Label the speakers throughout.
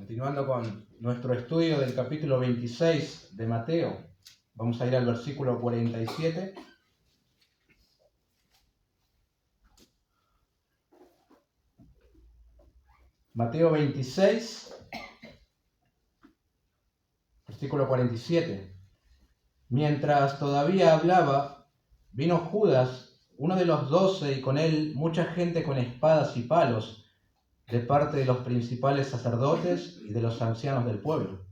Speaker 1: Continuando con nuestro estudio del capítulo 26 de Mateo, vamos a ir al versículo 47. Mateo 26, versículo 47. Mientras todavía hablaba, vino Judas, uno de los 12, y con él mucha gente con espadas y palos, de parte de los principales sacerdotes y de los ancianos del pueblo.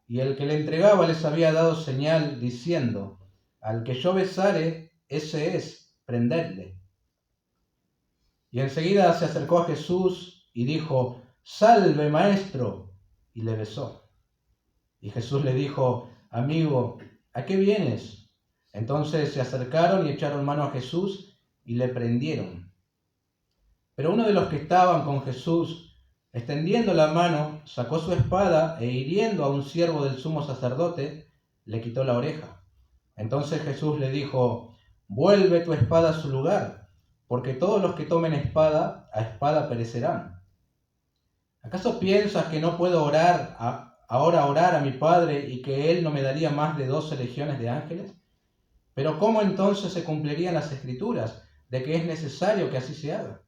Speaker 1: Y el que le entregaba les había dado señal, diciendo: al que yo besare, ese es, prendedle. Y enseguida se acercó a Jesús y dijo: salve, maestro, y le besó. Y Jesús le dijo: amigo, ¿a qué vienes? Entonces se acercaron y echaron mano a Jesús y le prendieron. Pero uno de los que estaban con Jesús, extendiendo la mano, sacó su espada e hiriendo a un siervo del sumo sacerdote, le quitó la oreja. Entonces Jesús le dijo: vuelve tu espada a su lugar, porque todos los que tomen espada, a espada perecerán. ¿Acaso piensas que no puedo ahora orar a mi Padre y que Él no me daría más de 12 legiones de ángeles? Pero ¿cómo entonces se cumplirían las Escrituras de que es necesario que así se haga?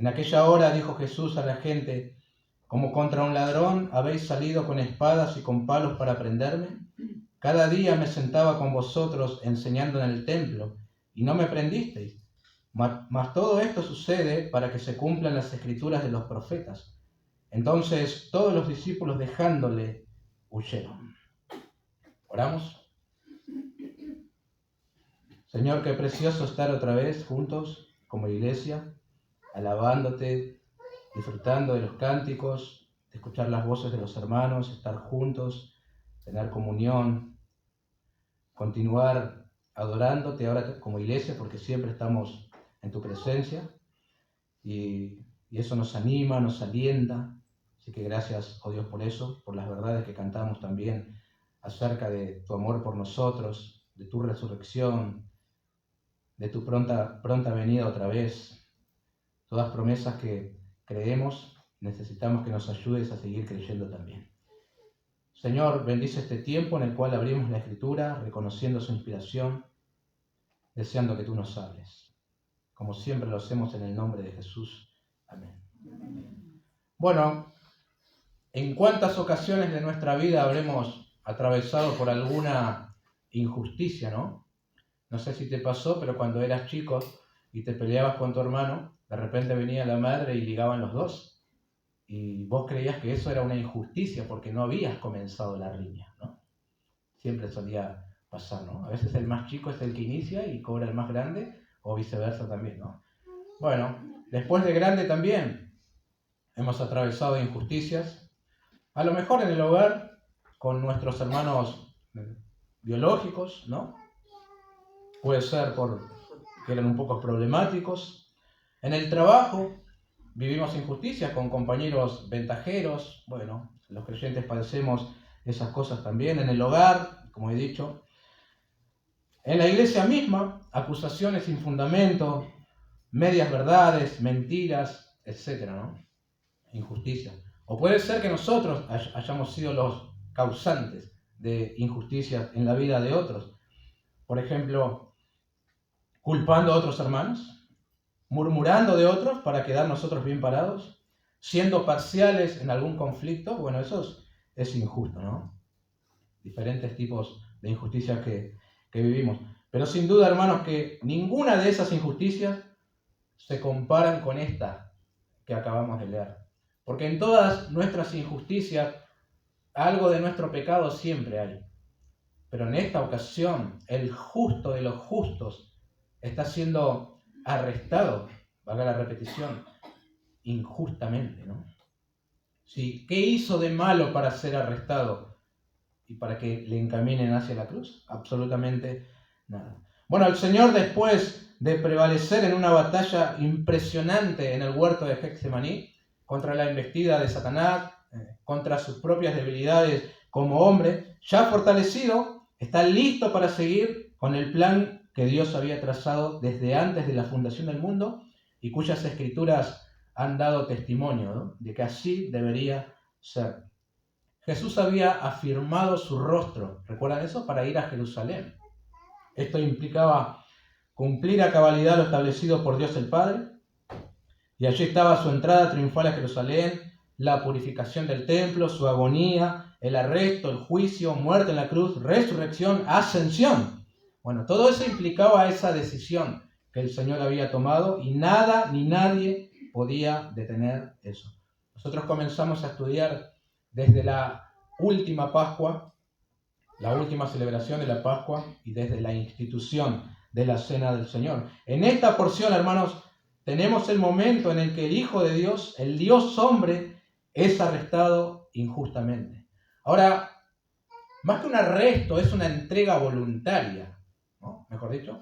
Speaker 1: En aquella hora dijo Jesús a la gente: ¿como contra un ladrón habéis salido con espadas y con palos para prenderme? Cada día me sentaba con vosotros enseñando en el templo, y no me prendisteis. Mas todo esto sucede para que se cumplan las Escrituras de los profetas. Entonces todos los discípulos, dejándole, huyeron. ¿Oramos? Señor, qué precioso estar otra vez juntos como iglesia, alabándote, disfrutando de los cánticos, de escuchar las voces de los hermanos, estar juntos, tener comunión, continuar adorándote ahora como iglesia, porque siempre estamos en tu presencia y eso nos anima, nos alienta. Así que gracias, oh Dios, por eso, por las verdades que cantamos también acerca de tu amor por nosotros, de tu resurrección, de tu pronta venida otra vez. Todas promesas que creemos, necesitamos que nos ayudes a seguir creyendo también. Señor, bendice este tiempo en el cual abrimos la Escritura, reconociendo su inspiración, deseando que tú nos hables. Como siempre lo hacemos en el nombre de Jesús. Amén. Bueno, ¿en cuántas ocasiones de nuestra vida habremos atravesado por alguna injusticia, no? No sé si te pasó, pero cuando eras chico y te peleabas con tu hermano, de repente venía la madre y ligaban los dos. Y vos creías que eso era una injusticia porque no habías comenzado la riña, ¿no? Siempre solía pasar, ¿no? A veces el más chico es el que inicia y cobra el más grande, o viceversa también, ¿no? Bueno, después de grande también hemos atravesado injusticias, a lo mejor en el hogar con nuestros hermanos biológicos, ¿no? Puede ser porque eran un poco problemáticos. En el trabajo vivimos injusticias con compañeros ventajeros. Bueno, los creyentes padecemos esas cosas también. En el hogar, como he dicho. En la iglesia misma, acusaciones sin fundamento, medias verdades, mentiras, etc., ¿no? Injusticia. O puede ser que nosotros hayamos sido los causantes de injusticias en la vida de otros. Por ejemplo, culpando a otros hermanos, murmurando de otros para quedar nosotros bien parados, siendo parciales en algún conflicto. Bueno, eso es injusto, ¿no? Diferentes tipos de injusticias que vivimos. Pero sin duda, hermanos, que ninguna de esas injusticias se comparan con esta que acabamos de leer. Porque en todas nuestras injusticias, algo de nuestro pecado siempre hay. Pero en esta ocasión, el justo de los justos está siendo arrestado, valga la repetición, injustamente, ¿no? Sí, ¿qué hizo de malo para ser arrestado y para que le encaminen hacia la cruz? Absolutamente nada. Bueno, el Señor, después de prevalecer en una batalla impresionante en el huerto de Getsemaní, contra la embestida de Satanás, contra sus propias debilidades como hombre, ya fortalecido, está listo para seguir con el plan que Dios había trazado desde antes de la fundación del mundo y cuyas escrituras han dado testimonio, ¿no?, de que así debería ser. Jesús había afirmado su rostro, ¿recuerdan eso?, para ir a Jerusalén. Esto implicaba cumplir a cabalidad lo establecido por Dios el Padre, y allí estaba su entrada triunfal a Jerusalén, la purificación del templo, su agonía, el arresto, el juicio, muerte en la cruz, resurrección, ascensión. Bueno, todo eso implicaba esa decisión que el Señor había tomado y nada ni nadie podía detener eso. Nosotros comenzamos a estudiar desde la última Pascua, la última celebración de la Pascua y desde la institución de la Cena del Señor. En esta porción, hermanos, tenemos el momento en el que el Hijo de Dios, el Dios hombre, es arrestado injustamente. Ahora, más que un arresto, es una entrega voluntaria, ¿no?, mejor dicho.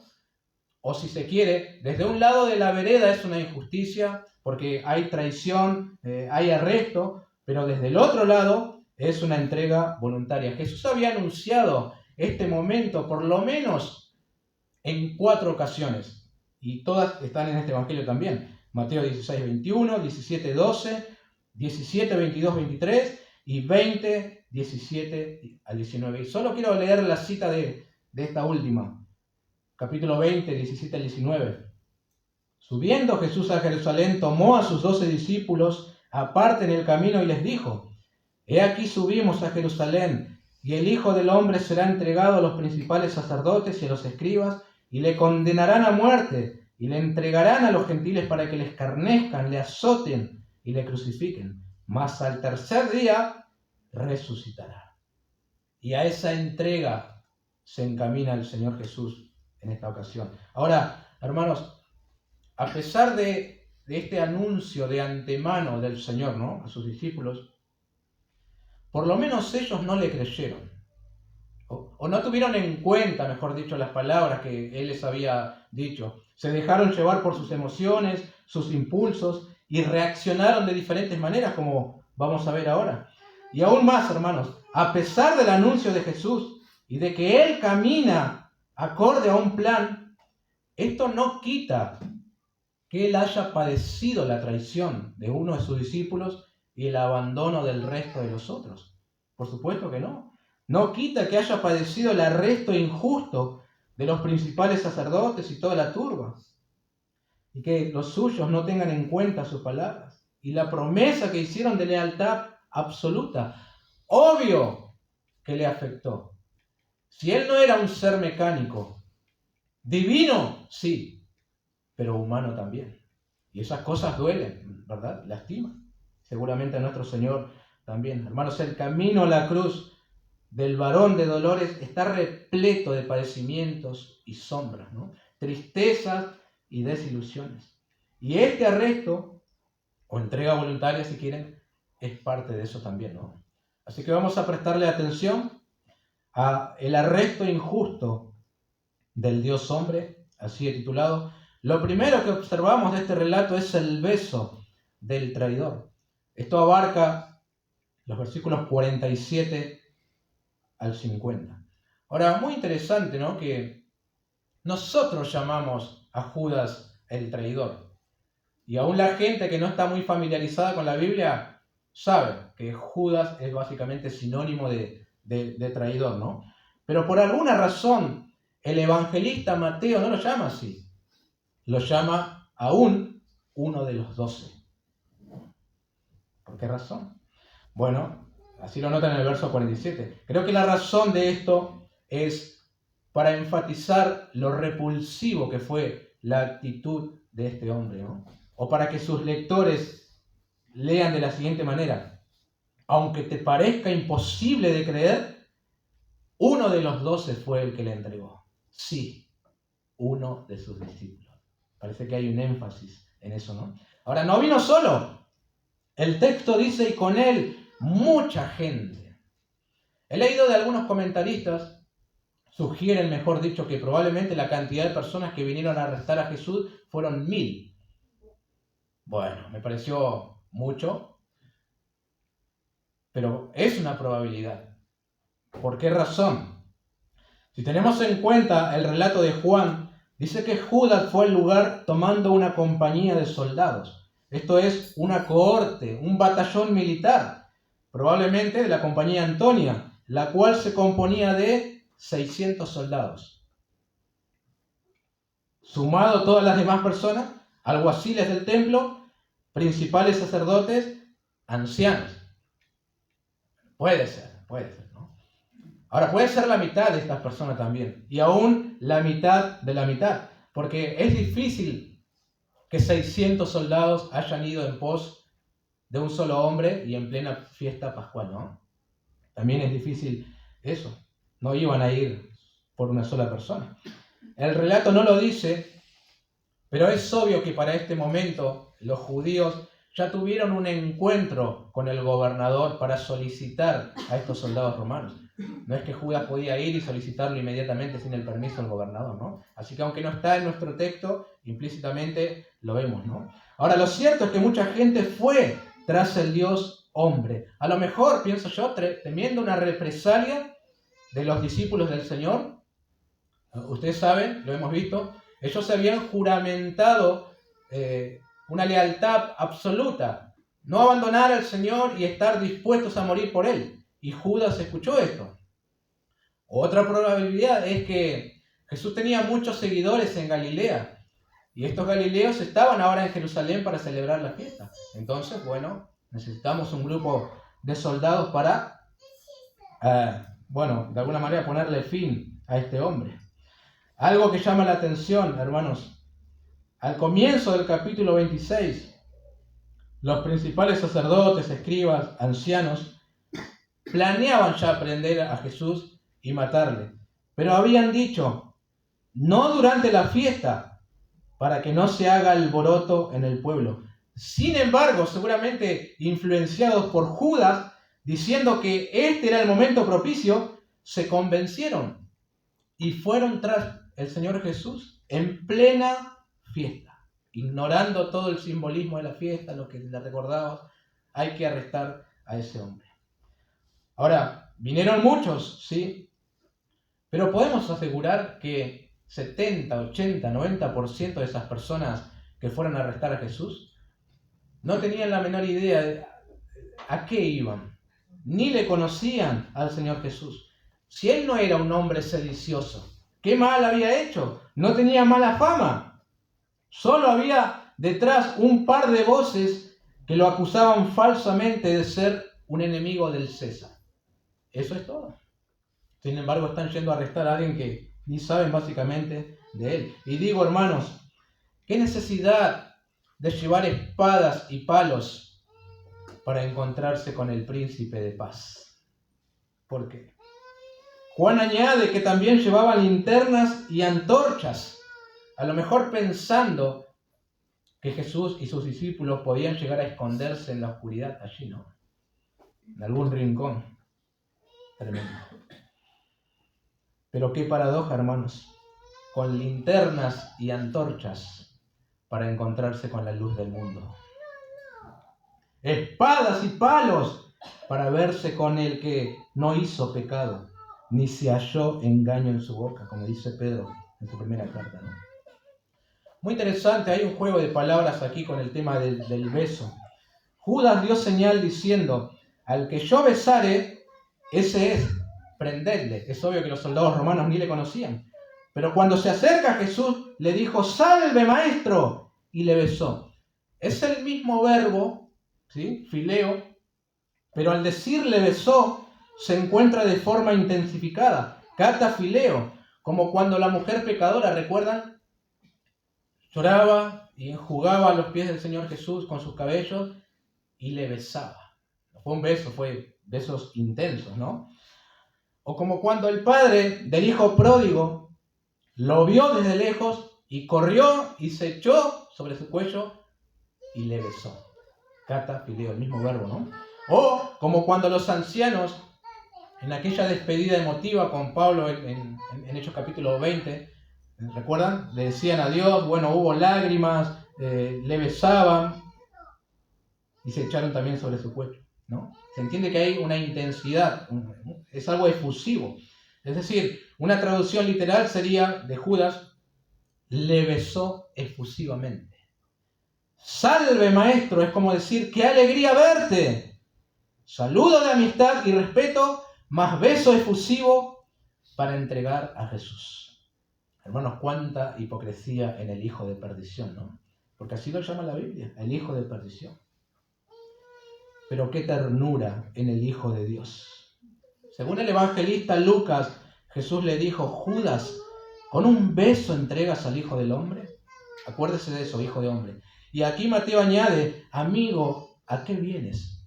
Speaker 1: O si se quiere, desde un lado de la vereda es una injusticia porque hay traición, hay arresto, pero desde el otro lado es una entrega voluntaria. Jesús había anunciado este momento por lo menos en 4 ocasiones y todas están en este evangelio también. Mateo 16, 21, 17, 12, 17, 22, 23 y 20, 17 al 19. Y solo quiero leer la cita de esta última. Capítulo 20, 17 al 19. Subiendo Jesús a Jerusalén, tomó a sus 12 discípulos aparte en el camino y les dijo: He aquí subimos a Jerusalén, y el Hijo del Hombre será entregado a los principales sacerdotes y a los escribas, y le condenarán a muerte, y le entregarán a los gentiles para que le escarnezcan, le azoten y le crucifiquen. Mas al tercer día resucitará. Y a esa entrega se encamina el Señor Jesús en esta ocasión. Ahora, hermanos, a pesar de este anuncio de antemano del Señor, ¿no?, a sus discípulos, por lo menos ellos no le creyeron. O no tuvieron en cuenta, mejor dicho, las palabras que Él les había dicho. Se dejaron llevar por sus emociones, sus impulsos, y reaccionaron de diferentes maneras, como vamos a ver ahora. Y aún más, hermanos, a pesar del anuncio de Jesús y de que Él camina acorde a un plan, esto no quita que Él haya padecido la traición de uno de sus discípulos y el abandono del resto de los otros. Por supuesto que no. No quita que haya padecido el arresto injusto de los principales sacerdotes y toda la turba, y que los suyos no tengan en cuenta sus palabras y la promesa que hicieron de lealtad absoluta. Obvio que le afectó. Si Él no era un ser mecánico, divino, sí, pero humano también. Y esas cosas duelen, ¿verdad? Lastiman. Seguramente a nuestro Señor también. Hermanos, el camino a la cruz del varón de dolores está repleto de padecimientos y sombras, ¿no?, tristezas y desilusiones. Y este arresto, o entrega voluntaria si quieren, es parte de eso también, ¿no? Así que vamos a prestarle atención a el arresto injusto del Dios hombre, así he titulado. Lo primero que observamos de este relato es el beso del traidor. Esto abarca los versículos 47 al 50. Ahora, muy interesante, ¿no?, que nosotros llamamos a Judas el traidor. Y aún la gente que no está muy familiarizada con la Biblia sabe que Judas es básicamente sinónimo de traidor, ¿no? Pero por alguna razón el evangelista Mateo no lo llama así. Lo llama aún uno de los 12. ¿Por qué razón? Bueno, así lo notan en el verso 47. Creo que la razón de esto es para enfatizar lo repulsivo que fue la actitud de este hombre, ¿no? O para que sus lectores lean de la siguiente manera: aunque te parezca imposible de creer, uno de los 12 fue el que le entregó. Sí, uno de sus discípulos. Parece que hay un énfasis en eso, ¿no? Ahora, no vino solo. El texto dice: y con él mucha gente. He leído de algunos comentaristas, sugieren, mejor dicho, que probablemente la cantidad de personas que vinieron a arrestar a Jesús fueron 1000. Bueno, me pareció mucho, pero es una probabilidad. ¿Por qué razón? Si tenemos en cuenta el relato de Juan, dice que Judas fue al lugar tomando una compañía de soldados. Esto es una cohorte, un batallón militar, probablemente de la compañía Antonia, la cual se componía de 600 soldados. Sumado todas las demás personas, alguaciles del templo, principales sacerdotes, ancianos. Puede ser, ¿no? Ahora, puede ser la mitad de estas personas también, y aún la mitad de la mitad, porque es difícil que 600 soldados hayan ido en pos de un solo hombre y en plena fiesta pascual, ¿no? También es difícil eso. No iban a ir por una sola persona. El relato no lo dice, pero es obvio que para este momento los judíos ya tuvieron un encuentro con el gobernador para solicitar a estos soldados romanos. No es que Judas podía ir y solicitarlo inmediatamente sin el permiso del gobernador, ¿no? Así que aunque no está en nuestro texto, implícitamente lo vemos, ¿no? Ahora, lo cierto es que mucha gente fue tras el Dios hombre. A lo mejor, pienso yo, temiendo una represalia de los discípulos del Señor. Ustedes saben, lo hemos visto, ellos se habían juramentado una lealtad absoluta, no abandonar al Señor y estar dispuestos a morir por Él. Y Judas escuchó esto. Otra probabilidad es que Jesús tenía muchos seguidores en Galilea y estos galileos estaban ahora en Jerusalén para celebrar la fiesta. Entonces, bueno, necesitamos un grupo de soldados para, de alguna manera ponerle fin a este hombre. Algo que llama la atención, hermanos, al comienzo del capítulo 26, los principales sacerdotes, escribas, ancianos, planeaban ya prender a Jesús y matarle. Pero habían dicho, no durante la fiesta, para que no se haga alboroto en el pueblo. Sin embargo, seguramente influenciados por Judas, diciendo que este era el momento propicio, se convencieron y fueron tras el Señor Jesús en plena fiesta, ignorando todo el simbolismo de la fiesta, lo que le recordaba. Hay que arrestar a ese hombre. Ahora, vinieron muchos, ¿sí? Pero podemos asegurar que 70, 80, 90% de esas personas que fueron a arrestar a Jesús no tenían la menor idea de a qué iban, ni le conocían al Señor Jesús. Si él no era un hombre sedicioso, ¿qué mal había hecho? No tenía mala fama. Solo había detrás un par de voces que lo acusaban falsamente de ser un enemigo del César. Eso es todo. Sin embargo, están yendo a arrestar a alguien que ni saben básicamente de él. Y digo, hermanos, ¿qué necesidad de llevar espadas y palos para encontrarse con el príncipe de paz? ¿Por qué? Juan añade que también llevaban linternas y antorchas, a lo mejor pensando que Jesús y sus discípulos podían llegar a esconderse en la oscuridad allí, ¿no? En algún rincón. Tremendo. Pero qué paradoja, hermanos, con linternas y antorchas para encontrarse con la luz del mundo. Espadas y palos para verse con el que no hizo pecado, ni se halló engaño en su boca, como dice Pedro en su primera carta, ¿no? Muy interesante, hay un juego de palabras aquí con el tema del beso. Judas dio señal diciendo, al que yo besare, ese es, prendedle. Es obvio que los soldados romanos ni le conocían. Pero cuando se acerca a Jesús, le dijo, salve maestro, y le besó. Es el mismo verbo, ¿sí? Fileo, pero al decirle besó, se encuentra de forma intensificada, catafileo, como cuando la mujer pecadora, ¿recuerdan? Lloraba y enjugaba los pies del Señor Jesús con sus cabellos y le besaba. No fue un beso, fue besos intensos, ¿no? O como cuando el padre del hijo pródigo lo vio desde lejos y corrió y se echó sobre su cuello y le besó. Catafileo, el mismo verbo, ¿no? O como cuando los ancianos, en aquella despedida emotiva con Pablo en Hechos capítulo 20, ¿recuerdan? Le decían adiós, bueno, hubo lágrimas, le besaban y se echaron también sobre su cuello, ¿no? Se entiende que hay una intensidad, es algo efusivo. Es decir, una traducción literal sería de Judas, le besó efusivamente. Salve, maestro, es como decir, qué alegría verte. Saludo de amistad y respeto, más beso efusivo para entregar a Jesús. Hermanos, cuánta hipocresía en el hijo de perdición, ¿no? Porque así lo llama la Biblia, el hijo de perdición. Pero qué ternura en el Hijo de Dios. Según el evangelista Lucas, Jesús le dijo, Judas, ¿con un beso entregas al Hijo del Hombre? Acuérdese de eso, Hijo de Hombre. Y aquí Mateo añade, amigo, ¿a qué vienes?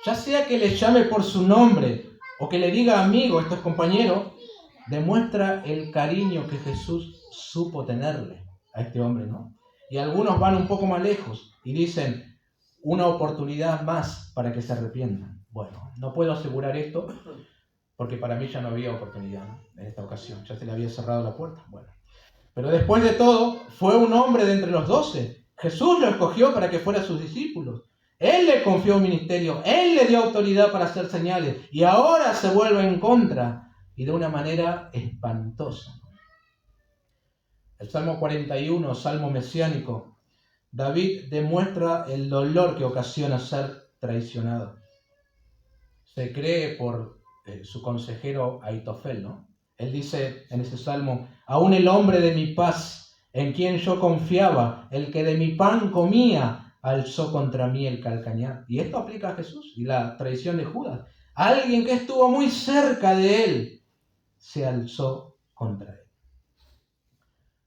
Speaker 1: Ya sea que le llame por su nombre o que le diga amigo, esto es compañero, demuestra el cariño que Jesús supo tenerle a este hombre, ¿no? Y algunos van un poco más lejos y dicen, una oportunidad más para que se arrepientan. Bueno, no puedo asegurar esto porque para mí ya no había oportunidad, ¿no? En esta ocasión, ya se le había cerrado la puerta. Bueno, pero después de todo, fue un hombre de entre los 12. Jesús lo escogió para que fuera sus discípulos. Él le confió un ministerio, Él le dio autoridad para hacer señales y ahora se vuelve en contra y de una manera espantosa. El Salmo 41, Salmo mesiánico, David demuestra el dolor que ocasiona ser traicionado. Se cree por su consejero Aitofel, ¿no? Él dice en ese salmo, aún el hombre de mi paz, en quien yo confiaba, el que de mi pan comía, alzó contra mí el calcañar. Y esto aplica a Jesús y la traición de Judas. Alguien que estuvo muy cerca de él se alzó contra él.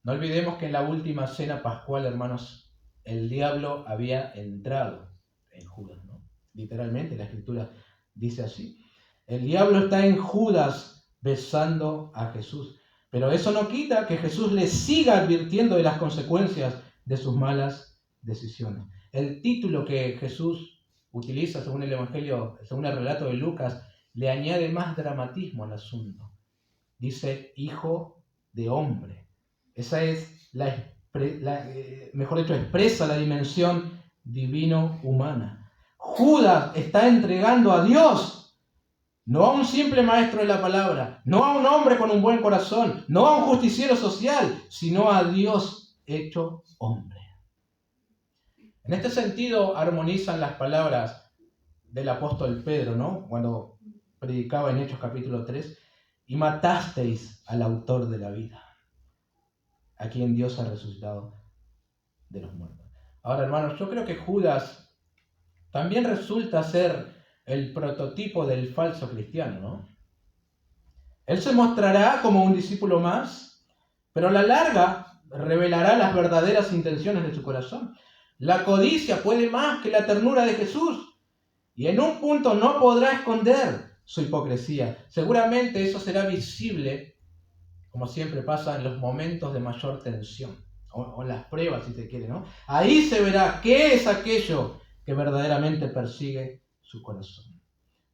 Speaker 1: No olvidemos que en la última cena pascual, hermanos, el diablo había entrado en Judas, ¿no? Literalmente la escritura dice así. El diablo está en Judas besando a Jesús. Pero eso no quita que Jesús le siga advirtiendo de las consecuencias de sus malas decisiones. El título que Jesús utiliza según el Evangelio, según el relato de Lucas, le añade más dramatismo al asunto. Dice, hijo de hombre. Esa es mejor dicho, expresa la dimensión divino-humana. Judas está entregando a Dios, no a un simple maestro de la palabra, no a un hombre con un buen corazón, no a un justiciero social, sino a Dios hecho hombre. En este sentido armonizan las palabras del apóstol Pedro, ¿no? Cuando predicaba en Hechos capítulo 3, y matasteis al autor de la vida, a quien Dios ha resucitado de los muertos. Ahora, hermanos, yo creo que Judas también resulta ser el prototipo del falso cristiano, ¿no? Él se mostrará como un discípulo más, pero a la larga revelará las verdaderas intenciones de su corazón. La codicia puede más que la ternura de Jesús y en un punto no podrá esconder su hipocresía. Seguramente eso será visible, como siempre pasa en los momentos de mayor tensión, o las pruebas si se quiere, ¿no? Ahí se verá qué es aquello que verdaderamente persigue su corazón.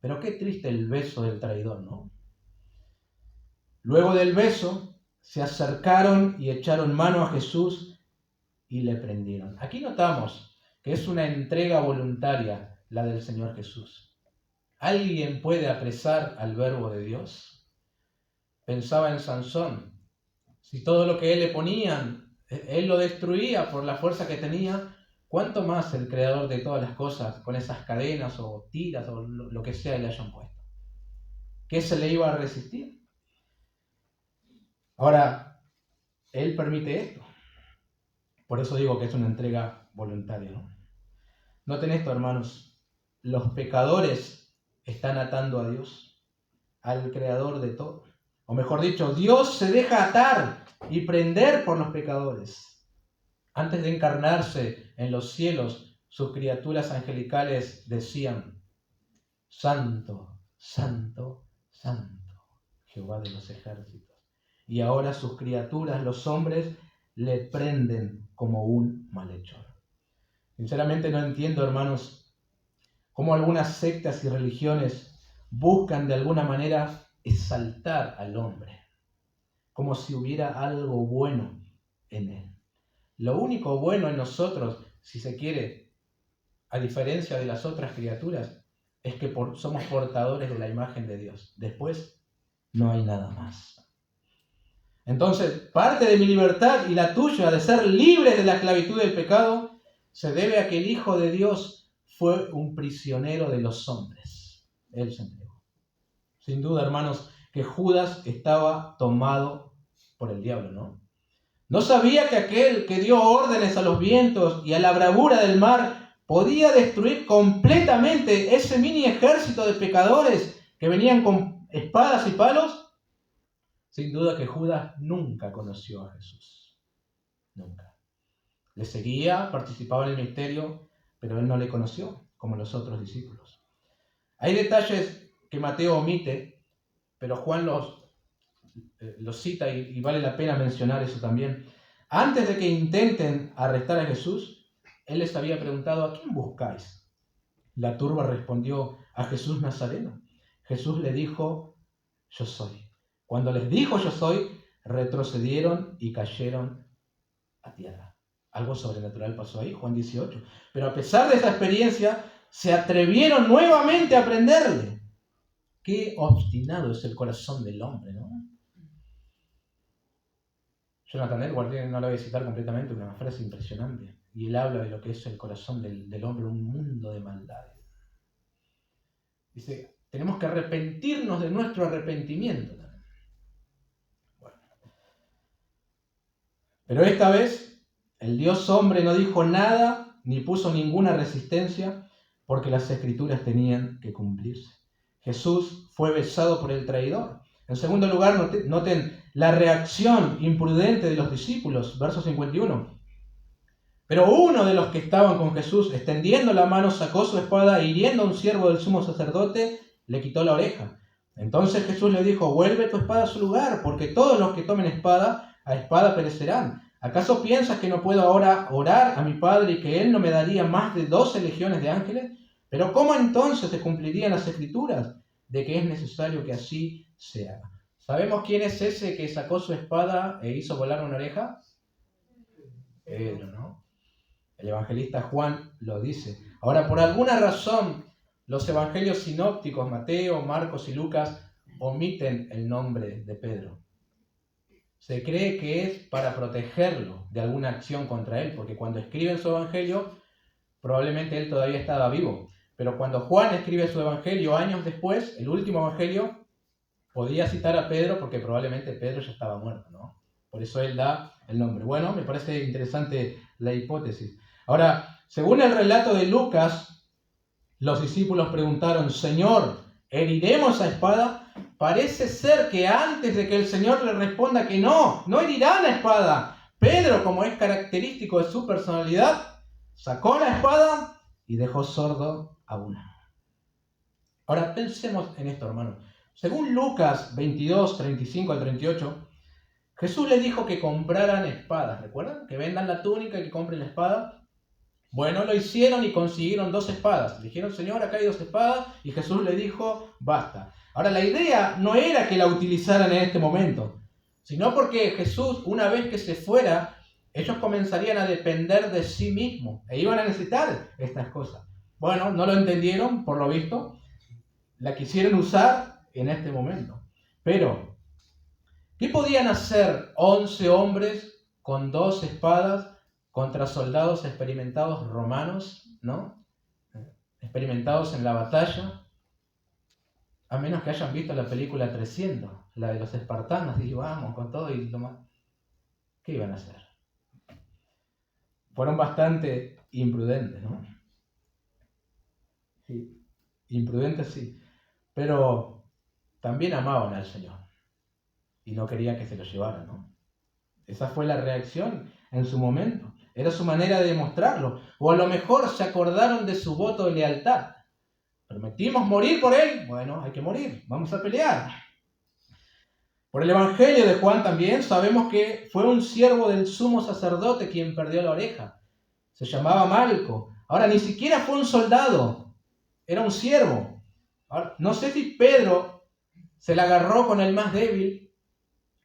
Speaker 1: Pero qué triste el beso del traidor, ¿no? Luego del beso, se acercaron y echaron mano a Jesús y le prendieron. Aquí notamos que es una entrega voluntaria la del Señor Jesús. ¿Alguien puede apresar al verbo de Dios? Pensaba en Sansón. Si todo lo que él le ponían, él lo destruía por la fuerza que tenía, ¿cuánto más el creador de todas las cosas, con esas cadenas o tiras o lo que sea le hayan puesto? ¿Qué se le iba a resistir? Ahora, él permite esto. Por eso digo que es una entrega voluntaria, ¿no? Noten esto, hermanos. Los pecadores están atando a Dios, al creador de todo. O mejor dicho, Dios se deja atar y prender por los pecadores. Antes de encarnarse en los cielos, sus criaturas angelicales decían, Santo, Santo, Santo, Jehová de los ejércitos. Y ahora sus criaturas, los hombres, le prenden como un malhechor. Sinceramente no entiendo, hermanos, cómo algunas sectas y religiones buscan de alguna manera exaltar al hombre, como si hubiera algo bueno en él. Lo único bueno en nosotros, si se quiere, a diferencia de las otras criaturas, es que somos portadores de la imagen de Dios. Después, no hay nada más. Entonces, parte de mi libertad y la tuya de ser libres de la esclavitud del pecado se debe a que el Hijo de Dios fue un prisionero de los hombres. Él se entregó. Sin duda, hermanos, que Judas estaba tomado por el diablo, ¿no? No sabía que aquel que dio órdenes a los vientos y a la bravura del mar podía destruir completamente ese mini ejército de pecadores que venían con espadas y palos. Sin duda que Judas nunca conoció a Jesús. Nunca. Le seguía, participaba en el misterio, pero él no le conoció como los otros discípulos. Hay detalles que Mateo omite, pero Juan los cita y vale la pena mencionar eso también. Antes de que intenten arrestar a Jesús, él les había preguntado: ¿a quién buscáis? La turba respondió: a Jesús Nazareno. Jesús le dijo: yo soy. Cuando les dijo yo soy, retrocedieron y cayeron a tierra. Algo sobrenatural pasó ahí, Juan 18. Pero a pesar de esa experiencia, se atrevieron nuevamente a prenderle. Qué obstinado es el corazón del hombre, ¿no? Jonathan Edwards, no lo voy a citar completamente, una frase impresionante. Y él habla de lo que es el corazón del hombre, un mundo de maldad. Dice, tenemos que arrepentirnos de nuestro arrepentimiento. Bueno. Pero esta vez, el Dios hombre no dijo nada, ni puso ninguna resistencia, porque las Escrituras tenían que cumplirse. Jesús fue besado por el traidor. En segundo lugar, noten la reacción imprudente de los discípulos, verso 51. Pero uno de los que estaban con Jesús, extendiendo la mano, sacó su espada e hiriendo a un siervo del sumo sacerdote, le quitó la oreja. Entonces Jesús le dijo: vuelve tu espada a su lugar, porque todos los que tomen espada, a espada perecerán. ¿Acaso piensas que no puedo ahora orar a mi Padre y que Él no me daría más de 12 legiones de ángeles? Pero ¿cómo entonces se cumplirían las Escrituras de que es necesario que así se haga? ¿Sabemos quién es ese que sacó su espada e hizo volar una oreja? Pedro, ¿no? El evangelista Juan lo dice. Ahora, por alguna razón, los evangelios sinópticos, Mateo, Marcos y Lucas, omiten el nombre de Pedro. Se cree que es para protegerlo de alguna acción contra él, porque cuando escriben su evangelio, probablemente él todavía estaba vivo. Pero cuando Juan escribe su evangelio años después, el último evangelio, podía citar a Pedro porque probablemente Pedro ya estaba muerto, ¿no? Por eso él da el nombre. Bueno, me parece interesante la hipótesis. Ahora, según el relato de Lucas, los discípulos preguntaron: Señor, ¿heriremos a espada? Parece ser que antes de que el Señor le responda que no herirán a espada, Pedro, como es característico de su personalidad, sacó la espada y dejó sordo a uno. Ahora, pensemos en esto, hermanos. Según Lucas 22, 35 al 38, Jesús le dijo que compraran espadas. ¿Recuerdan? Que vendan la túnica y que compren la espada. Bueno, lo hicieron y consiguieron 2 espadas. Dijeron: Señor, acá hay 2 espadas. Y Jesús le dijo: basta. Ahora, la idea no era que la utilizaran en este momento, sino porque Jesús, una vez que se fuera, ellos comenzarían a depender de sí mismos e iban a necesitar estas cosas. Bueno, no lo entendieron, por lo visto. La quisieron usar en este momento. Pero, ¿qué podían hacer 11 hombres con 2 espadas contra soldados experimentados romanos, ¿no? Experimentados en la batalla? A menos que hayan visto la película 300, la de los espartanos, y vamos con todo y toma. ¿Qué iban a hacer? Fueron bastante imprudentes, ¿no? Sí, imprudentes sí, pero también amaban al Señor y no querían que se lo llevaran, ¿no? Esa fue la reacción en su momento. Era su manera de demostrarlo. O a lo mejor se acordaron de su voto de lealtad. ¿Prometimos morir por él? Bueno, hay que morir. Vamos a pelear. Por el Evangelio de Juan también sabemos que fue un siervo del sumo sacerdote quien perdió la oreja. Se llamaba Malco. Ahora, ni siquiera fue un soldado. Era un siervo. Ahora, no sé si Pedro se la agarró con el más débil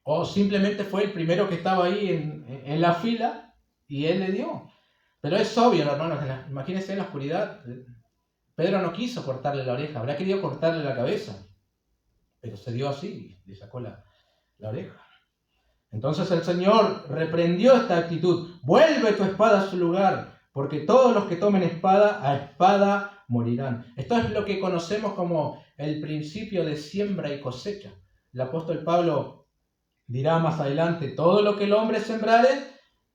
Speaker 1: o simplemente fue el primero que estaba ahí en la fila y él le dio. Pero es obvio, hermanos, imagínense en la oscuridad. Pedro no quiso cortarle la oreja, habrá querido cortarle la cabeza. Pero se dio así y le sacó la oreja. Entonces el Señor reprendió esta actitud. Vuelve tu espada a su lugar, porque todos los que tomen espada, a espada morirán. Esto es lo que conocemos como el principio de siembra y cosecha. El apóstol Pablo dirá más adelante, todo lo que el hombre sembrare,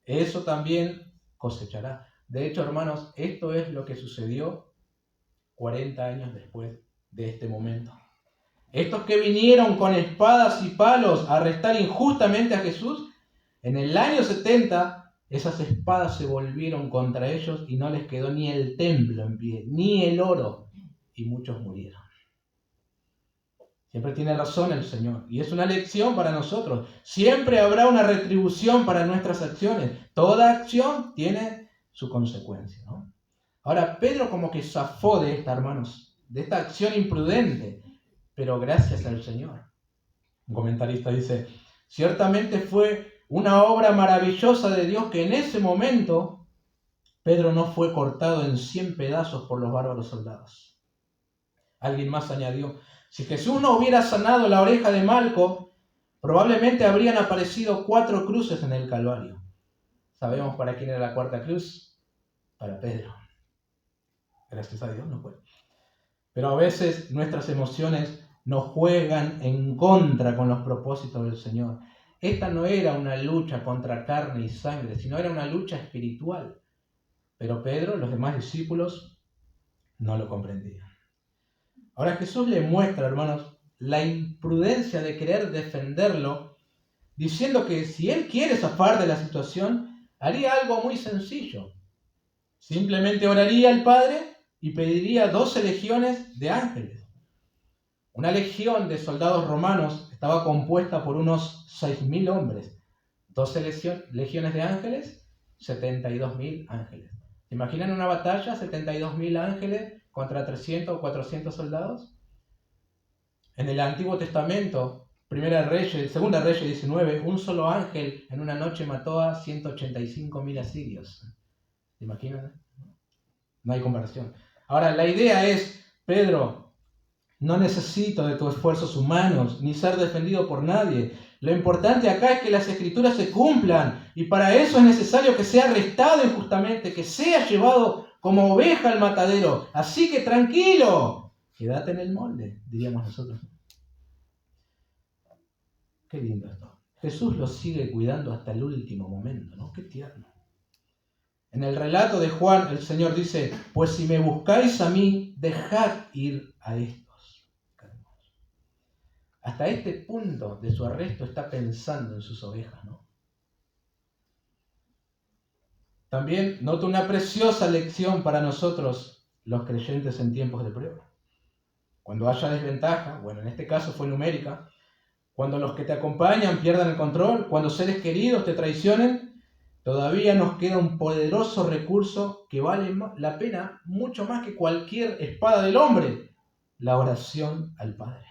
Speaker 1: eso también cosechará. De hecho, hermanos, esto es lo que sucedió 40 años después de este momento. Estos que vinieron con espadas y palos a arrestar injustamente a Jesús, en el año 70, esas espadas se volvieron contra ellos y no les quedó ni el templo en pie, ni el oro, y muchos murieron. Siempre tiene razón el Señor, y es una lección para nosotros. Siempre habrá una retribución para nuestras acciones. Toda acción tiene su consecuencia, ¿no? Ahora, Pedro como que zafó de esta, hermanos, de esta acción imprudente, pero gracias al Señor. Un comentarista dice, ciertamente fue una obra maravillosa de Dios que en ese momento Pedro no fue cortado en 100 pedazos por los bárbaros soldados. Alguien más añadió, si Jesús no hubiera sanado la oreja de Malco, probablemente habrían aparecido 4 cruces en el Calvario. ¿Sabemos para quién era la 4ª cruz? Para Pedro. Gracias a Dios no fue. Pero a veces nuestras emociones nos juegan en contra con los propósitos del Señor. Esta no era una lucha contra carne y sangre, sino era una lucha espiritual. Pero Pedro, los demás discípulos, no lo comprendían. Ahora Jesús le muestra, hermanos, la imprudencia de querer defenderlo, diciendo que si él quiere zafar de la situación, haría algo muy sencillo. Simplemente oraría al Padre y pediría 12 legiones de ángeles. Una legión de soldados romanos estaba compuesta por unos 6.000 hombres. 12 legiones de ángeles, 72.000 ángeles. ¿Se imaginan una batalla, 72.000 ángeles contra 300 o 400 soldados? En el Antiguo Testamento, Segunda Reyes 19, un solo ángel en una noche mató a 185.000 asirios. ¿Se imaginan? No hay comparación. Ahora, la idea es, Pedro, no necesito de tus esfuerzos humanos, ni ser defendido por nadie. Lo importante acá es que las escrituras se cumplan, y para eso es necesario que sea arrestado injustamente, que sea llevado como oveja al matadero. Así que tranquilo, quédate en el molde, diríamos nosotros. Qué lindo esto. Jesús lo sigue cuidando hasta el último momento, ¿no? Qué tierno. En el relato de Juan, el Señor dice, pues si me buscáis a mí, dejad ir a estos. Hasta este punto de su arresto está pensando en sus ovejas, ¿no? También noto una preciosa lección para nosotros, los creyentes en tiempos de prueba. Cuando haya desventaja, bueno, en este caso fue numérica, cuando los que te acompañan pierdan el control, cuando seres queridos te traicionen, todavía nos queda un poderoso recurso que vale la pena mucho más que cualquier espada del hombre, la oración al Padre.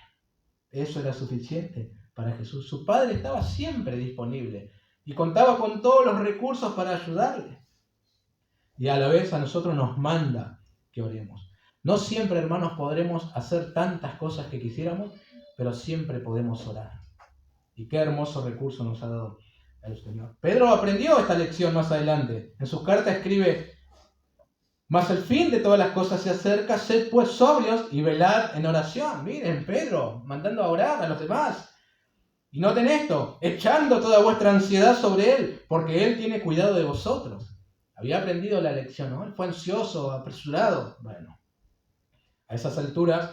Speaker 1: Eso era suficiente para Jesús. Su Padre estaba siempre disponible y contaba con todos los recursos para ayudarle. Y a la vez a nosotros nos manda que oremos. No siempre, hermanos, podremos hacer tantas cosas que quisiéramos, pero siempre podemos orar. Y qué hermoso recurso nos ha dado el Señor. Pedro aprendió esta lección más adelante. En su carta escribe, mas el fin de todas las cosas se acerca, sed pues sobrios y velad en oración. Miren, Pedro, mandando a orar a los demás. Y noten esto, echando toda vuestra ansiedad sobre Él, porque Él tiene cuidado de vosotros. Había aprendido la lección, ¿no? Él fue ansioso, apresurado. Bueno, a esas alturas,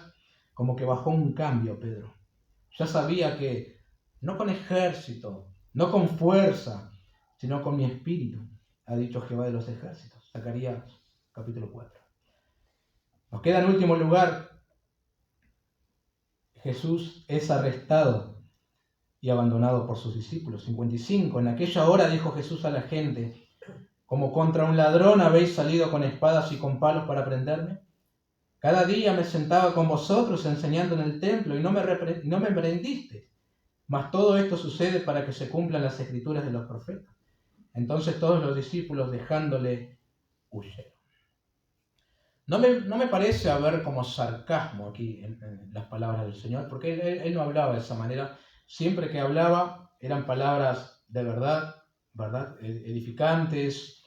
Speaker 1: como que bajó un cambio, Pedro. Ya sabía que no con ejército, no con fuerza, sino con mi espíritu, ha dicho Jehová de los ejércitos. Zacarías capítulo 4. Nos queda en último lugar, Jesús es arrestado y abandonado por sus discípulos. 55. En aquella hora dijo Jesús a la gente, ¿como contra un ladrón habéis salido con espadas y con palos para prenderme? Cada día me sentaba con vosotros enseñando en el templo y no me prendiste. Mas todo esto sucede para que se cumplan las escrituras de los profetas. Entonces todos los discípulos, dejándole, huyeron. No me parece haber como sarcasmo aquí en las palabras del Señor, porque él no hablaba de esa manera. Siempre que hablaba eran palabras de verdad, edificantes,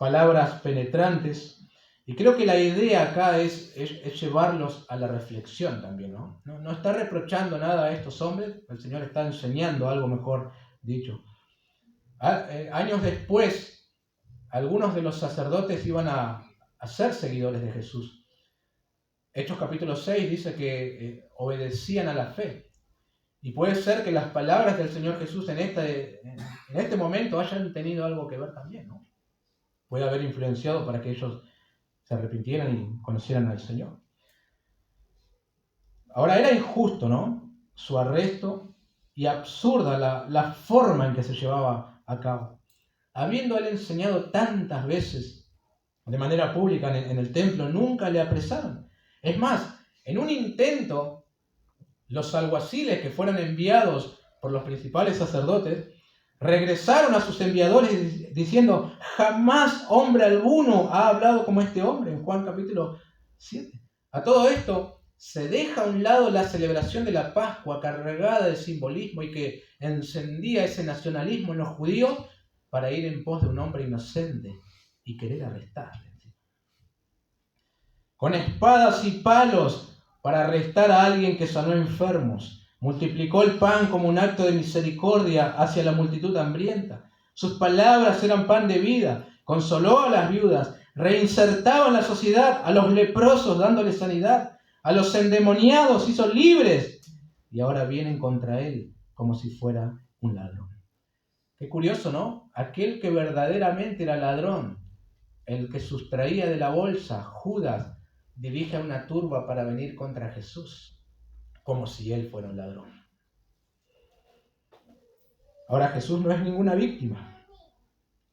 Speaker 1: palabras penetrantes. Y creo que la idea acá es llevarlos a la reflexión también, ¿no? No está reprochando nada a estos hombres, el Señor está enseñando algo, mejor dicho. Años después, algunos de los sacerdotes iban a ser seguidores de Jesús. Hechos capítulo 6 dice que obedecían a la fe. Y puede ser que las palabras del Señor Jesús en este momento hayan tenido algo que ver también, ¿no? Puede haber influenciado para que ellos se arrepintieran y conocieran al Señor. Ahora, era injusto, ¿no?, su arresto, y absurda la forma en que se llevaba a cabo. Habiendo él enseñado tantas veces de manera pública en el templo, nunca le apresaron. Es más, en un intento, los alguaciles que fueron enviados por los principales sacerdotes regresaron a sus enviadores diciendo: jamás hombre alguno ha hablado como este hombre, en Juan capítulo 7. A todo esto se deja a un lado la celebración de la Pascua cargada de simbolismo y que encendía ese nacionalismo en los judíos para ir en pos de un hombre inocente y querer arrestarle. Con espadas y palos para arrestar a alguien que sanó enfermos. Multiplicó el pan como un acto de misericordia hacia la multitud hambrienta. Sus palabras eran pan de vida. Consoló a las viudas. Reinsertaba en la sociedad a los leprosos dándoles sanidad. A los endemoniados hizo libres. Y ahora vienen contra él como si fuera un ladrón. Qué curioso, ¿no? Aquel que verdaderamente era ladrón, el que sustraía de la bolsa, Judas, dirige a una turba para venir contra Jesús, como si él fuera un ladrón. Ahora, Jesús no es ninguna víctima.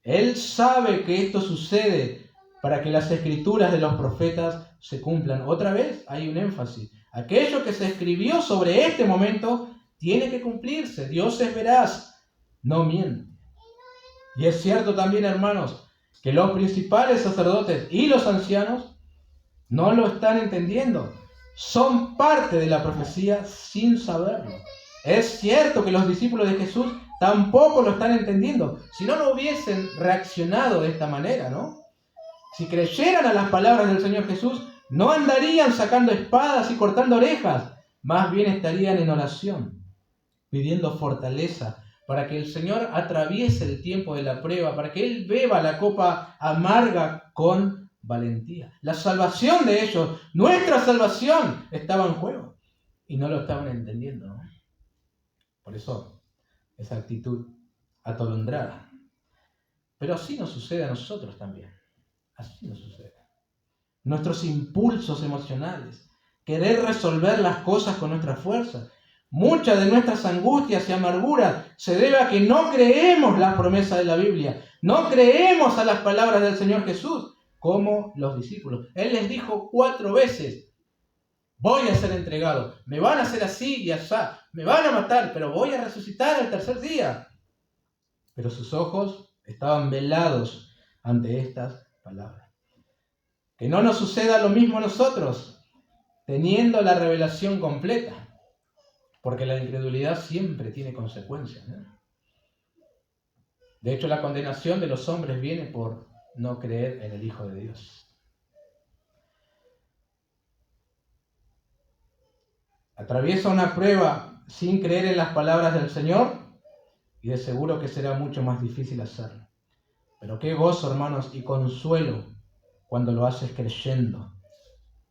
Speaker 1: Él sabe que esto sucede para que las escrituras de los profetas se cumplan. Otra vez hay un énfasis. Aquello que se escribió sobre este momento tiene que cumplirse. Dios es veraz, no miente. Y es cierto también, hermanos, que los principales sacerdotes y los ancianos no lo están entendiendo. Son parte de la profecía sin saberlo. Es cierto que los discípulos de Jesús tampoco lo están entendiendo. Si no, no hubiesen reaccionado de esta manera, ¿no? Si creyeran a las palabras del Señor Jesús, no andarían sacando espadas y cortando orejas. Más bien estarían en oración, pidiendo fortaleza para que el Señor atraviese el tiempo de la prueba, para que Él beba la copa amarga con valentía. La salvación de ellos, nuestra salvación, estaba en juego y no lo estaban entendiendo, ¿no? Por eso, esa actitud atolondrada. Pero así nos sucede a nosotros también. Así nos sucede. Nuestros impulsos emocionales, querer resolver las cosas con nuestra fuerza. Muchas de nuestras angustias y amarguras se debe a que no creemos las promesas de la Biblia. No creemos a las palabras del Señor Jesús, como los discípulos. Él les dijo 4 veces: voy a ser entregado, me van a hacer así y allá, me van a matar, pero voy a resucitar el tercer día. Pero sus ojos estaban velados ante estas palabras. Que no nos suceda lo mismo a nosotros, teniendo la revelación completa, porque la incredulidad siempre tiene consecuencias, ¿no? De hecho, la condenación de los hombres viene por no creer en el Hijo de Dios. Atraviesa una prueba sin creer en las palabras del Señor y de seguro que será mucho más difícil hacerlo. Pero qué gozo, hermanos, y consuelo cuando lo haces creyendo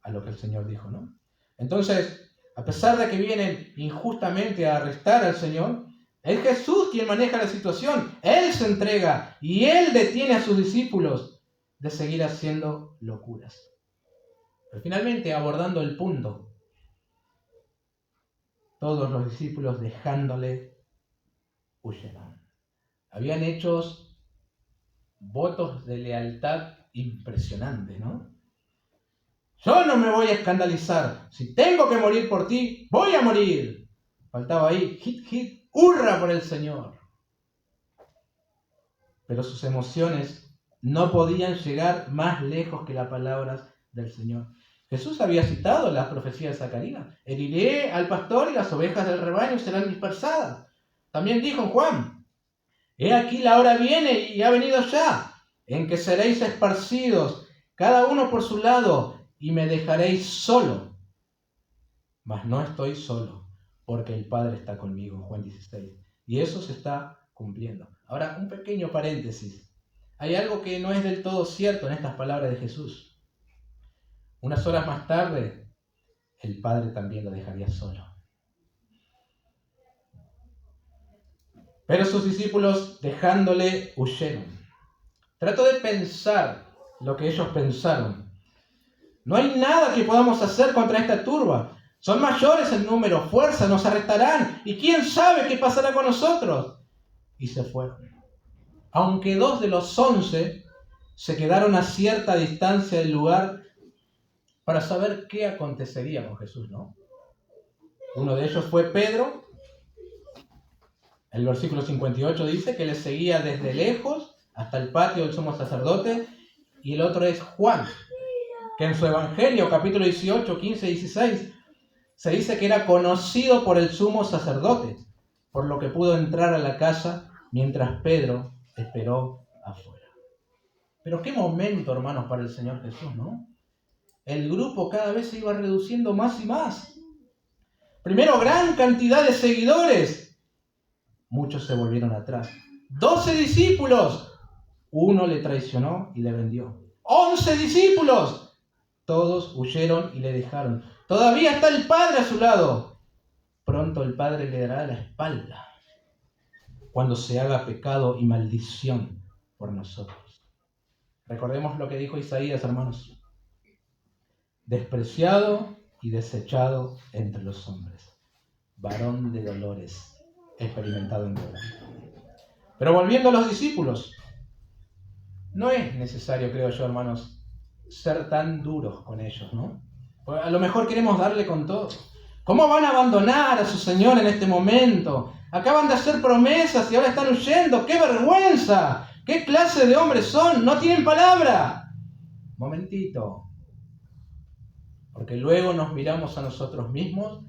Speaker 1: a lo que el Señor dijo, ¿no? Entonces, a pesar de que vienen injustamente a arrestar al Señor, es Jesús quien maneja la situación. Él se entrega y Él detiene a sus discípulos de seguir haciendo locuras. Pero finalmente, abordando el punto, todos los discípulos dejándole huyeron. Habían hecho votos de lealtad impresionantes, ¿no? Yo no me voy a escandalizar. Si tengo que morir por ti, voy a morir. Faltaba ahí, hit, hit, hurra por el Señor. Pero sus emociones no podían llegar más lejos que las palabras del Señor. Jesús había citado las profecías de Zacarías: heriré al pastor y las ovejas del rebaño serán dispersadas. También dijo en Juan: he aquí la hora viene y ha venido ya, en que seréis esparcidos, cada uno por su lado, y me dejaréis solo. Mas no estoy solo, porque el Padre está conmigo, Juan 16. Y eso se está cumpliendo. Ahora, un pequeño paréntesis. Hay algo que no es del todo cierto en estas palabras de Jesús. Unas horas más tarde, el Padre también lo dejaría solo. Pero sus discípulos, dejándole, huyeron. Trato de pensar lo que ellos pensaron. No hay nada que podamos hacer contra esta turba. Son mayores en número, fuerza, nos arrestarán. Y quién sabe qué pasará con nosotros. Y se fueron. Aunque 2 de los 11 se quedaron a cierta distancia del lugar para saber qué acontecería con Jesús, ¿no? Uno de ellos fue Pedro. El versículo 58 dice que le seguía desde lejos hasta el patio del sumo sacerdote. Y el otro es Juan, que en su Evangelio, capítulo 18, 15 y 16, se dice que era conocido por el sumo sacerdote, por lo que pudo entrar a la casa mientras Pedro esperó afuera. Pero qué momento, hermanos, para el Señor Jesús, ¿no? El grupo cada vez se iba reduciendo más y más. Primero, gran cantidad de seguidores. Muchos se volvieron atrás. 12 discípulos. Uno le traicionó y le vendió. 11 discípulos. Todos huyeron y le dejaron. Todavía está el Padre a su lado. Pronto el Padre le dará la espalda cuando se haga pecado y maldición por nosotros. Recordemos lo que dijo Isaías, hermanos. Despreciado y desechado entre los hombres. Varón de dolores, experimentado en guerra. Pero volviendo a los discípulos, no es necesario, creo yo, hermanos, ser tan duros con ellos, ¿no? Porque a lo mejor queremos darle con todo. ¿Cómo van a abandonar a su Señor en este momento? Acaban de hacer promesas y ahora están huyendo. ¡Qué vergüenza! ¿Qué clase de hombres son? ¡No tienen palabra! Momentito. Porque luego nos miramos a nosotros mismos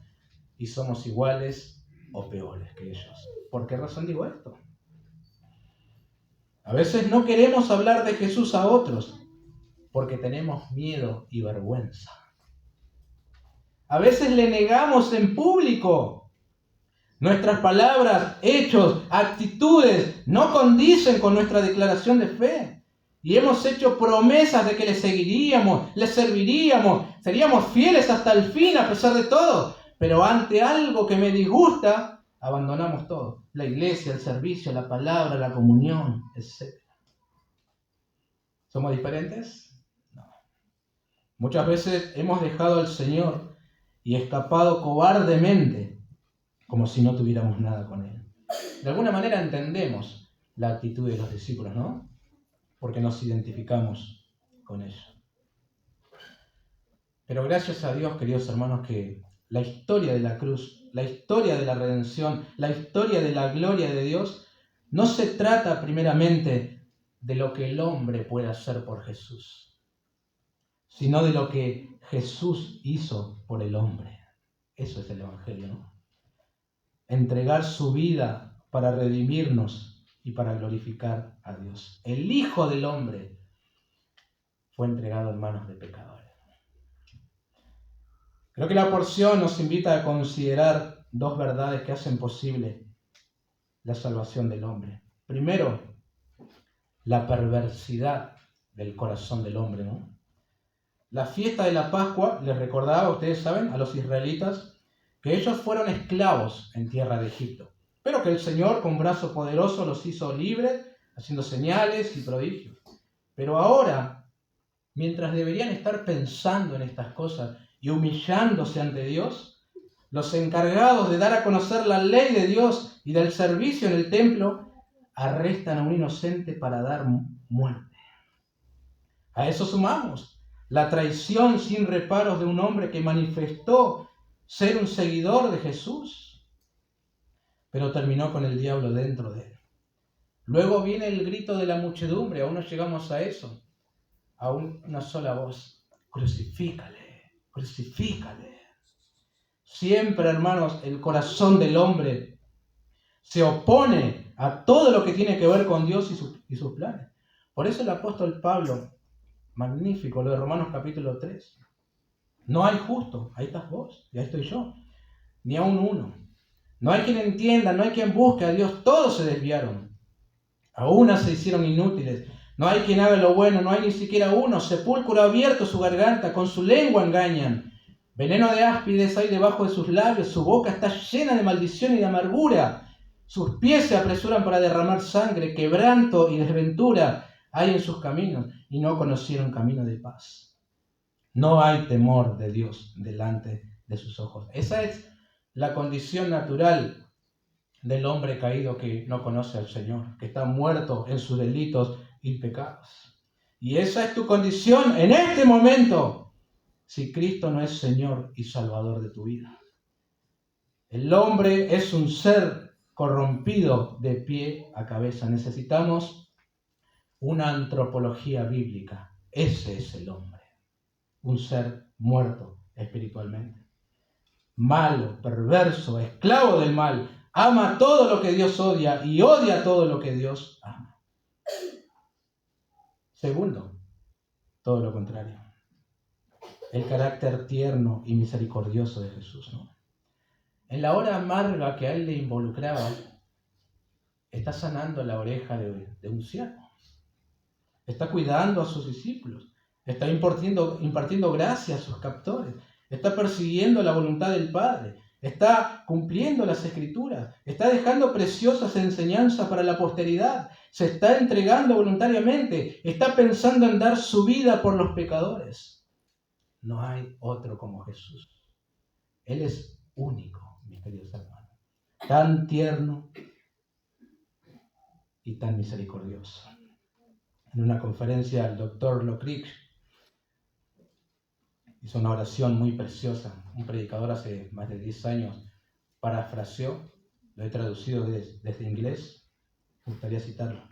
Speaker 1: y somos iguales o peores que ellos. ¿Por qué razón digo esto? A veces no queremos hablar de Jesús a otros porque tenemos miedo y vergüenza. A veces le negamos en público. Nuestras palabras, hechos, actitudes no condicen con nuestra declaración de fe. Y hemos hecho promesas de que le seguiríamos, le serviríamos, seríamos fieles hasta el fin a pesar de todo. Pero ante algo que me disgusta, abandonamos todo. La iglesia, el servicio, la palabra, la comunión, etc. ¿Somos diferentes? No. Muchas veces hemos dejado al Señor y escapado cobardemente, como si no tuviéramos nada con Él. De alguna manera entendemos la actitud de los discípulos, ¿no? Porque nos identificamos con ellos. Pero gracias a Dios, queridos hermanos, que la historia de la cruz, la historia de la redención, la historia de la gloria de Dios, no se trata primeramente de lo que el hombre puede hacer por Jesús, sino de lo que Jesús hizo por el hombre. Eso es el Evangelio, ¿no? Entregar su vida para redimirnos y para glorificar a Dios. El Hijo del Hombre fue entregado en manos de pecadores. Creo que la porción nos invita a considerar 2 verdades que hacen posible la salvación del hombre. Primero, la perversidad del corazón del hombre, ¿no? La fiesta de la Pascua les recordaba, ustedes saben, a los israelitas que ellos fueron esclavos en tierra de Egipto, pero que el Señor con brazo poderoso los hizo libres, haciendo señales y prodigios. Pero ahora, mientras deberían estar pensando en estas cosas y humillándose ante Dios, los encargados de dar a conocer la ley de Dios y del servicio en el templo, arrestan a un inocente para dar muerte. A eso sumamos la traición sin reparos de un hombre que manifestó ser un seguidor de Jesús, pero terminó con el diablo dentro de él. Luego viene el grito de la muchedumbre, aún no llegamos a eso, a una sola voz: crucifícale, crucifícale. Siempre, hermanos, el corazón del hombre se opone a todo lo que tiene que ver con Dios y sus planes. Por eso el apóstol Pablo, magnífico, lo de Romanos capítulo 3. No hay justo, ahí estás vos, y ahí estoy yo, ni aún uno. No hay quien entienda, no hay quien busque a Dios, todos se desviaron. A unas se hicieron inútiles. No hay quien haga lo bueno, no hay ni siquiera uno. Sepulcro abierto su garganta, con su lengua engañan. Veneno de áspides hay debajo de sus labios, su boca está llena de maldición y de amargura. Sus pies se apresuran para derramar sangre, quebranto y desventura hay en sus caminos, y no conocieron camino de paz. No hay temor de Dios delante de sus ojos. Esa es la condición natural del hombre caído que no conoce al Señor, que está muerto en sus delitos y pecados. Y esa es tu condición en este momento, si Cristo no es Señor y Salvador de tu vida. El hombre es un ser corrompido de pie a cabeza. Necesitamos una antropología bíblica. Ese es el hombre, un ser muerto espiritualmente. Malo, perverso, esclavo del mal. Ama todo lo que Dios odia y odia todo lo que Dios ama. Segundo, todo lo contrario. El carácter tierno y misericordioso de Jesús, ¿no? En la hora amarga que a él le involucraba, está sanando la oreja de un siervo. Está cuidando a sus discípulos. Está impartiendo gracia a sus captores. Está persiguiendo la voluntad del Padre. Está cumpliendo las Escrituras. Está dejando preciosas enseñanzas para la posteridad. Se está entregando voluntariamente. Está pensando en dar su vida por los pecadores. No hay otro como Jesús. Él es único, mis queridos hermanos. Tan tierno y tan misericordioso. En una conferencia, el doctor Locric hizo una oración muy preciosa. Un predicador hace más de 10 años parafraseó, lo he traducido desde inglés, me gustaría citarlo.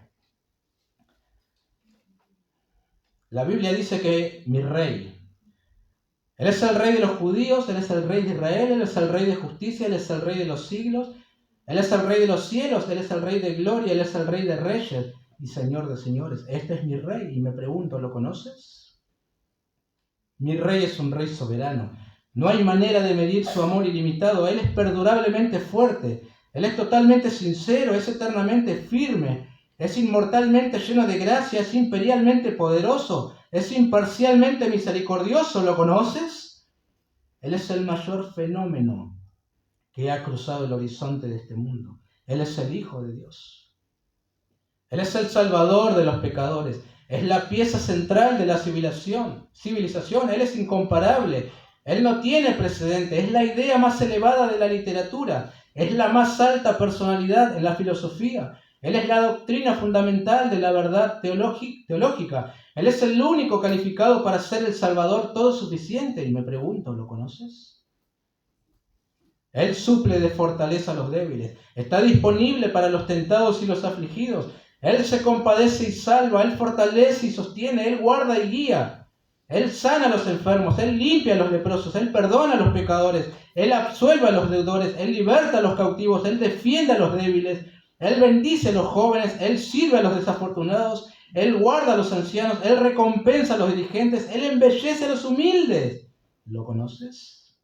Speaker 1: La Biblia dice que mi rey, Él es el rey de los judíos, Él es el rey de Israel, Él es el rey de justicia, Él es el rey de los siglos, Él es el rey de los cielos, Él es el rey de gloria, Él es el rey de reyes y Señor de señores. Este es mi rey y me pregunto, ¿lo conoces? Mi rey es un rey soberano. No hay manera de medir su amor ilimitado. Él es perdurablemente fuerte. Él es totalmente sincero, es eternamente firme, es inmortalmente lleno de gracia, es imperialmente poderoso, es imparcialmente misericordioso. ¿Lo conoces? Él es el mayor fenómeno que ha cruzado el horizonte de este mundo. Él es el Hijo de Dios. Él es el Salvador de los pecadores. Es la pieza central de la civilización. Él es incomparable. Él no tiene precedente. Es la idea más elevada de la literatura. Es la más alta personalidad en la filosofía. Él es la doctrina fundamental de la verdad teológica. Él es el único calificado para ser el Salvador todo suficiente. Y me pregunto, ¿lo conoces? Él suple de fortaleza a los débiles. Está disponible para los tentados y los afligidos. Él se compadece y salva. Él fortalece y sostiene. Él guarda y guía. Él sana a los enfermos. Él limpia a los leprosos. Él perdona a los pecadores. Él absuelve a los deudores. Él liberta a los cautivos. Él defiende a los débiles. Él bendice a los jóvenes. Él sirve a los desafortunados. Él guarda a los ancianos. Él recompensa a los dirigentes. Él embellece a los humildes. ¿Lo conoces?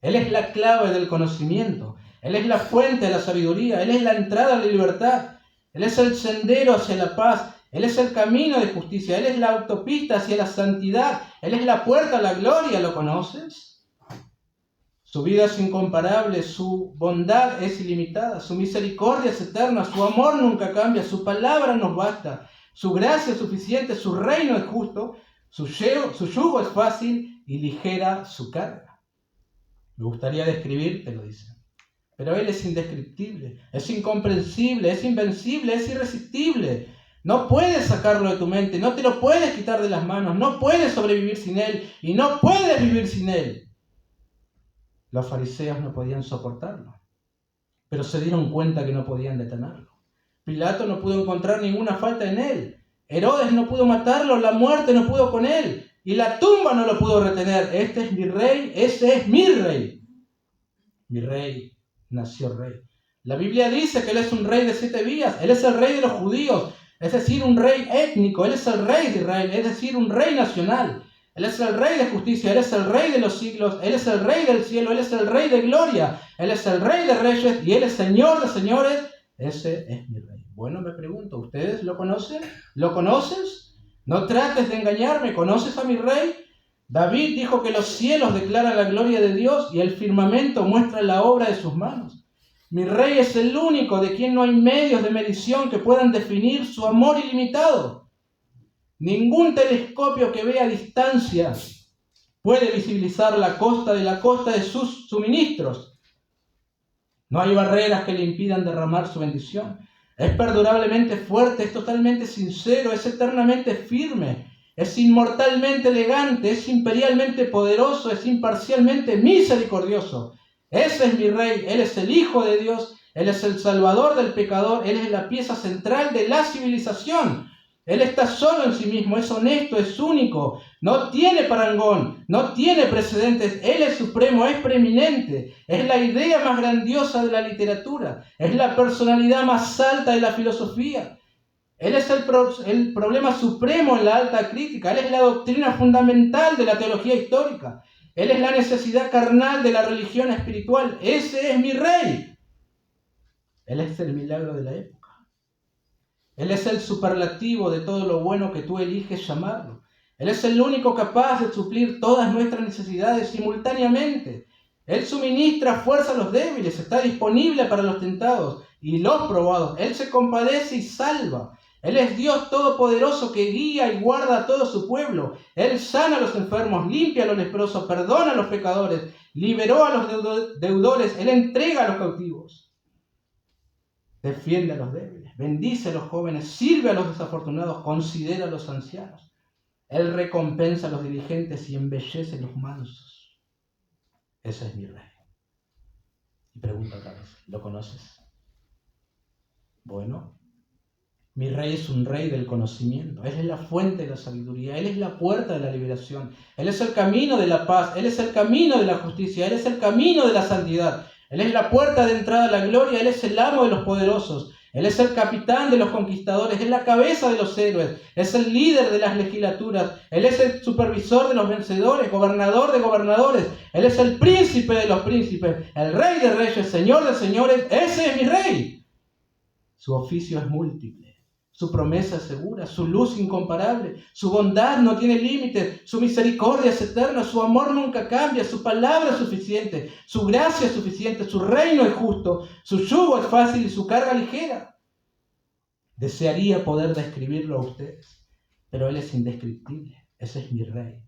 Speaker 1: Él es la clave del conocimiento. Él es la fuente de la sabiduría. Él es la entrada a la libertad. Él es el sendero hacia la paz. Él es el camino de justicia. Él es la autopista hacia la santidad. Él es la puerta a la gloria. ¿Lo conoces? Su vida es incomparable. Su bondad es ilimitada. Su misericordia es eterna. Su amor nunca cambia. Su palabra nos basta. Su gracia es suficiente. Su reino es justo. Su yugo es fácil y ligera su carga. Me gustaría describirte, lo dice. Pero Él es indescriptible, es incomprensible, es invencible, es irresistible. No puedes sacarlo de tu mente, no te lo puedes quitar de las manos, no puedes sobrevivir sin Él y no puedes vivir sin Él. Los fariseos no podían soportarlo, pero se dieron cuenta que no podían detenerlo. Pilato no pudo encontrar ninguna falta en Él. Herodes no pudo matarlo, la muerte no pudo con Él y la tumba no lo pudo retener. Este es mi rey, ese es mi rey. Mi rey nació rey. La Biblia dice que Él es un rey de 7 vías. Él es el rey de los judíos. es decir, un rey étnico. Él es el rey de Israel, es decir, un rey nacional. Él es el rey de justicia, Él es el rey de los siglos, Él es el rey del cielo, Él es el rey de gloria, Él es el rey de reyes y Él es Señor de señores. Ese es mi rey. Bueno, me pregunto, ¿ustedes lo conocen? ¿Lo conoces? No trates de engañarme, ¿conoces a mi rey? David dijo que los cielos declaran la gloria de Dios y el firmamento muestra la obra de sus manos. Mi rey es el único de quien no hay medios de medición que puedan definir su amor ilimitado. Ningún telescopio que vea a distancia puede visibilizar la costa de sus suministros. No hay barreras que le impidan derramar su bendición. Es perdurablemente fuerte, es totalmente sincero, es eternamente firme, es inmortalmente elegante, es imperialmente poderoso, es imparcialmente misericordioso. Ese es mi rey, Él es el Hijo de Dios, Él es el Salvador del pecador, Él es la pieza central de la civilización. Él está solo en sí mismo, es honesto, es único, no tiene parangón, no tiene precedentes. Él es supremo, es preeminente, es la idea más grandiosa de la literatura, es la personalidad más alta de la filosofía. Él es el problema supremo en la alta crítica, Él es la doctrina fundamental de la teología histórica, Él es la necesidad carnal de la religión espiritual. Ese es mi rey. Él es el milagro de la época. Él es el superlativo de todo lo bueno que tú eliges llamarlo. Él es el único capaz de suplir todas nuestras necesidades simultáneamente. Él suministra fuerza a los débiles, está disponible para los tentados y los probados. Él se compadece y salva. Él es Dios todopoderoso que guía y guarda a todo su pueblo. Él sana a los enfermos, limpia a los leprosos, perdona a los pecadores, liberó a los deudores, Él entrega a los cautivos. Defiende a los débiles, bendice a los jóvenes, sirve a los desafortunados, considera a los ancianos. Él recompensa a los diligentes y embellece a los mansos. Ese es mi rey. Y pregunta otra vez, ¿lo conoces? Bueno, mi rey es un rey del conocimiento. Él es la fuente de la sabiduría. Él es la puerta de la liberación. Él es el camino de la paz. Él es el camino de la justicia. Él es el camino de la santidad. Él es la puerta de entrada a la gloria. Él es el amo de los poderosos. Él es el capitán de los conquistadores. Es la cabeza de los héroes. Es el líder de las legislaturas. Él es el supervisor de los vencedores, gobernador de gobernadores. Él es el príncipe de los príncipes, el rey de reyes, señor de señores. Ese es mi rey. Su oficio es múltiple. Su promesa es segura, su luz incomparable, su bondad no tiene límites, su misericordia es eterna, su amor nunca cambia, su palabra es suficiente, su gracia es suficiente, su reino es justo, su yugo es fácil y su carga ligera. Desearía poder describirlo a ustedes, pero Él es indescriptible. Ese es mi rey,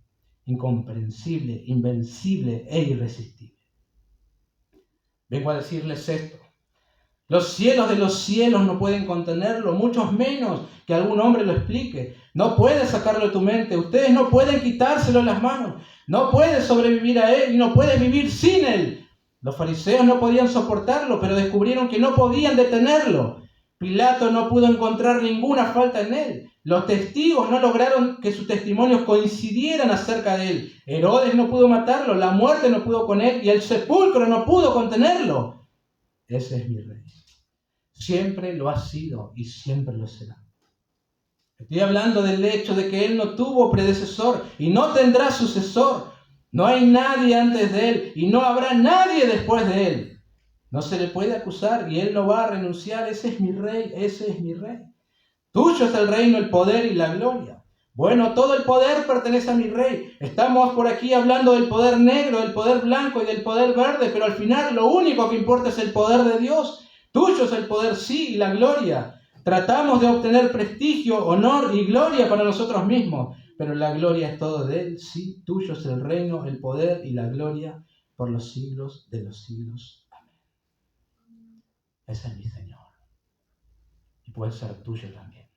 Speaker 1: incomprensible, invencible e irresistible. Vengo a decirles esto. Los cielos de los cielos no pueden contenerlo, mucho menos que algún hombre lo explique. No puedes sacarlo de tu mente, ustedes no pueden quitárselo de las manos. No puedes sobrevivir a él y no puedes vivir sin él. Los fariseos no podían soportarlo, pero descubrieron que no podían detenerlo. Pilato no pudo encontrar ninguna falta en él. Los testigos no lograron que sus testimonios coincidieran acerca de él. Herodes no pudo matarlo, la muerte no pudo con él y el sepulcro no pudo contenerlo. Ese es mi rey. Siempre lo ha sido y siempre lo será. Estoy hablando del hecho de que Él no tuvo predecesor y no tendrá sucesor. No hay nadie antes de Él y no habrá nadie después de Él. No se le puede acusar y Él no va a renunciar. Ese es mi rey, ese es mi rey. Tuyo es el reino, el poder y la gloria. Bueno, todo el poder pertenece a mi rey. Estamos por aquí hablando del poder negro, del poder blanco y del poder verde, pero al final lo único que importa es el poder de Dios. Tuyo es el poder, sí, y la gloria. Tratamos de obtener prestigio, honor y gloria para nosotros mismos, pero la gloria es todo de Él. Sí, tuyo es el reino, el poder y la gloria por los siglos de los siglos. Amén. Ese es mi Señor. Y puede ser tuyo también,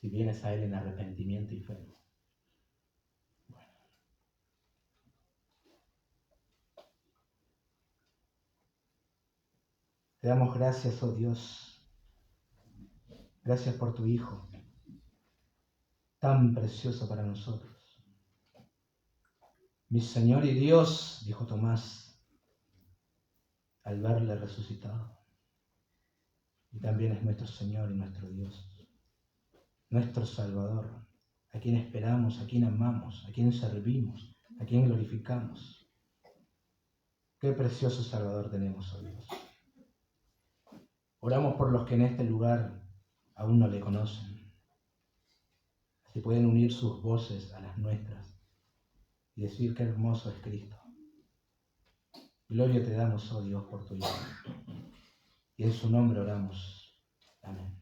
Speaker 1: si vienes a Él en arrepentimiento y fe. Bueno. Te damos gracias, oh Dios. Gracias por tu Hijo, tan precioso para nosotros. Mi Señor y Dios, dijo Tomás, al verle resucitado. Y también es nuestro Señor y nuestro Dios. nuestro Salvador, a quien esperamos, a quien amamos, a quien servimos, a quien glorificamos. Qué precioso Salvador tenemos, oh Dios. Oramos por los que en este lugar aún no le conocen. Si pueden unir sus voces a las nuestras y decir qué hermoso es Cristo. Gloria te damos, oh Dios, por tu Hijo. Y en su nombre oramos. Amén.